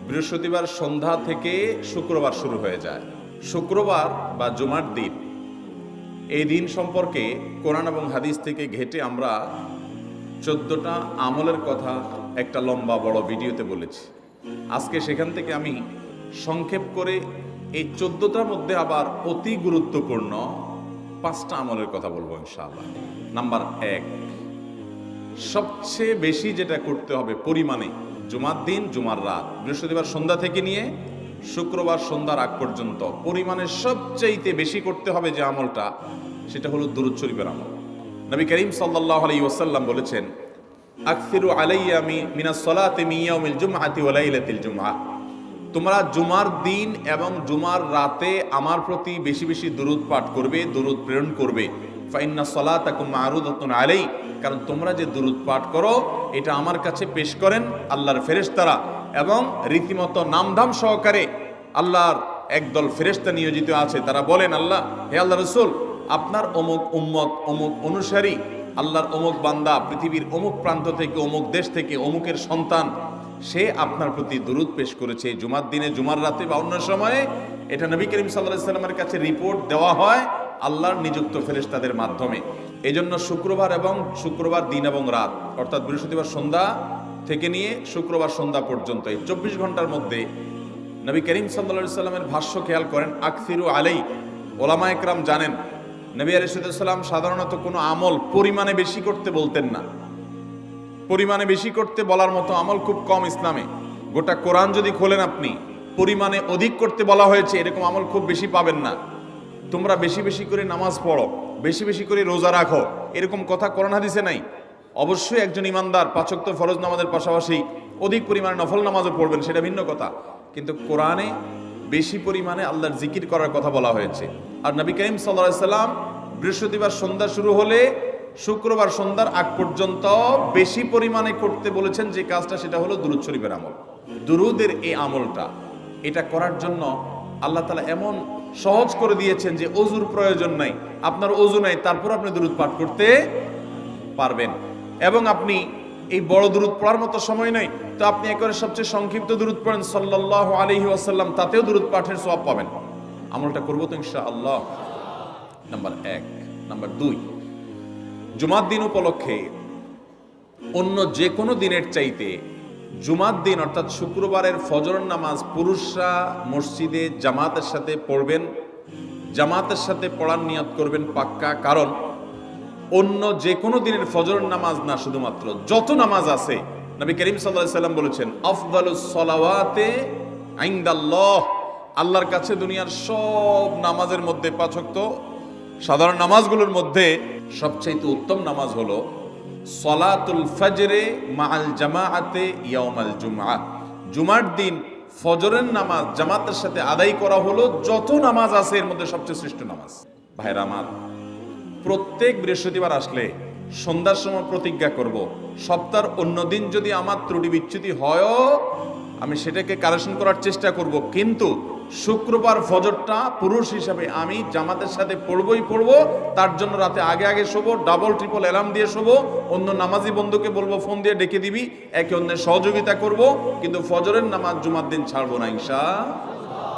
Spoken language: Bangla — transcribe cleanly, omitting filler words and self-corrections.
বৃহস্পতিবার সন্ধ্যা থেকে শুক্রবার শুরু হয়ে যায়। শুক্রবার বা জুমার দিন, এই দিন সম্পর্কে কোরআন এবং হাদিস থেকে ঘেঁটে আমরা 14টা আমলের কথা একটা লম্বা বড় ভিডিওতে বলেছি। আজকে সেখান থেকে আমি সংক্ষেপ করে এই 14টার মধ্যে আবার অতি গুরুত্বপূর্ণ 5টা আমলের কথা বলবো ইনশাআল্লাহ। নাম্বার 1, সবচেয়ে বেশি যেটা করতে হবে পরিমাণে, জুমার দিন জুমার রাত, বৃহস্পতিবার সন্ধ্যা থেকে নিয়ে শুক্রবার সন্ধ্যার আগ পর্যন্ত পরিমাণে সবচাইতে বেশি করতে হবে যে আমলটা, সেটা হলো দুরূদ শরীফের আমল। নবী করিম সাল্লাল্লাহু আলাইহি ওয়াসাল্লাম বলেছেন, আকসিরু আলাইয়া মিনাস সালাতি মিন ইয়াউমিল জুমআতি ওয়া লাইলাতিল জুমআহ, তোমরা জুমার দিন এবং জুমার রাতে আমার প্রতি বেশি বেশি দুরূদ পাঠ করবে, দুরূদ প্রেরণ করবে। ফাইন্না সালাতাকুম মা'রুদাতুন আলাই, কারণ তোমরা যে দুরূদ পাঠ করো এটা আমার কাছে পেশ করেন আল্লাহর ফেরেশতারা, এবং রীতিমতো নামধাম সহকারে আল্লাহর একদল ফেরেশতা নিয়োজিত আছে। তারা বলেন, আল্লাহ, হে আল্লাহ রাসূল, আপনার অমুক উম্মত, অমুক অনুসারী, আল্লাহর অমুক বান্দা পৃথিবীর অমুক প্রান্ত থেকে, অমুক দেশ থেকে, অমুকের সন্তান, সে আপনার প্রতি দুরূদ পেশ করেছে জুমার দিনে, জুমার রাতে বা অন্য সময়ে। এটা নবী করিম সাল্লাল্লাহু আলাইহি ওয়াসাল্লামের কাছে রিপোর্ট দেওয়া হয় আল্লাহর নিযুক্ত ফেরেশতাদের মাধ্যমে। এই জন্য শুক্রবার এবং শুক্রবার দিন এবং রাত, অর্থাৎ বৃহস্পতিবার সন্ধ্যা থেকে নিয়ে শুক্রবার সন্ধ্যা পর্যন্ত এই 24 ঘন্টার মধ্যে নবী করিম সাল্লাল্লাহু আলাইহি ওয়াসাল্লামের ভাষ্য খেয়াল করেন, আকসিরু আলাই। ওলামা একরাম জানেন নবী আলাইহিস সালাম সাধারণত কোনো আমল পরিমাণে বেশি করতে বলতেন না। পরিমাণে বেশি করতে বলার মতো আমল খুব কম ইসলামে। গোটা কোরআন যদি খোলেন আপনি, পরিমাণে অধিক করতে বলা হয়েছে এরকম আমল খুব বেশি পাবেন না। তোমরা বেশি বেশি করে নামাজ পড়ো, বেশি বেশি করে রোজা রাখো, এরকম কথা কোরআন হাদিসে নাই। অবশ্যই একজন ইমানদার 5 ওয়াক্ত ফরজ নামাজের পাশাপাশি অধিক পরিমাণে নফল নামাজও পড়বেন, সেটা ভিন্ন কথা। কিন্তু কোরআনে বেশি পরিমাণে আল্লাহর জিকির করার কথা বলা হয়েছে। আর নবী করিম সাল্লাল্লাহু আলাইহি ওয়াসাল্লাম বৃহস্পতিবার সন্ধ্যা শুরু হলে শুক্রবার সন্ধ্যার আগ পর্যন্ত বেশি পরিমাণে করতে বলেছেন যে কাজটা, সেটা হলো দুরূদ শরীফের আমল। দুরূদের এই আমলটা, এটা করার জন্য আল্লাহ তাআলা এমন সহজ করে দিয়েছেন যে ওযুর প্রয়োজন নাই। আপনার ওযু নাই, তারপর আপনি দুরূদ পাঠ করতে পারবেন। এবং আপনি এই বড় দুরূদ পড়ার মতো সময় নাই, তো আপনি একেবারে সবচেয়ে সংক্ষিপ্ত দুরূদ পড়েন সাল্লাল্লাহু আলাইহি ওয়াসাল্লাম, তাতেও দুরূদ পাঠের সওয়াব পাবেন। আমলটা করব তো ইনশাআল্লাহ। নাম্বার 1। নাম্বার 2, জুমার দিন উপলক্ষে অন্য যে কোনো দিনের চাইতে জুমার দিন অর্থাৎ শুক্রবারের ফজরের নামাজ পুরুষরা মসজিদে জামাতের সাথে পড়বেন। জামাতের সাথে পড়ার নিয়ত করবেন পাক্কা, কারণ অন্য যে কোনো দিনের ফজরের নামাজ না, শুধুমাত্র যত নামাজ আছে, নবী করিম সাল্লাল্লাহু আলাইহি ওয়াসাল্লাম বলেছেন, আফদালুস সালাওয়াতে ইনদাল্লাহ, আল্লাহর কাছে দুনিয়ার সব নামাজের মধ্যে 5 ওয়াক্ত সাধারণ নামাজগুলোর মধ্যে সবচাইতে উত্তম নামাজ হলো সলাতুল ফজরে মাআল জামাআতে ইয়াউমাল জুমআহ, জুমার দিন ফজরের নামাজ জামাতের সাথে আদায় করা হলো যত নামাজ আছে এর মধ্যে সবচেয়ে শ্রেষ্ঠ নামাজ। ভাইরা আমার, প্রত্যেক বৃহস্পতিবার আসলে সন্ধ্যার সময় প্রতিজ্ঞা করব, সপ্তাহের অন্য দিন যদি আমার ত্রুটি বিচ্যুতি হয়ও আমি সেটাকে কারেকশন করার চেষ্টা করব, কিন্তু শুক্রবার ফজরটা পুরুষ হিসাবে আমি জামাতের সাথে পড়বই পড়বো। তার জন্য রাতে আগে আগে শোবো, ডাবল ট্রিপল অ্যালার্ম দিয়ে শোবো, অন্য নামাজি বন্ধুকে বলবো ফোন দিয়ে ডেকে দিবি, একে অন্যের সহযোগিতা করব, কিন্তু ফজরের নামাজ জুমার দিন ছাড়বো না ইনশাআল্লাহ।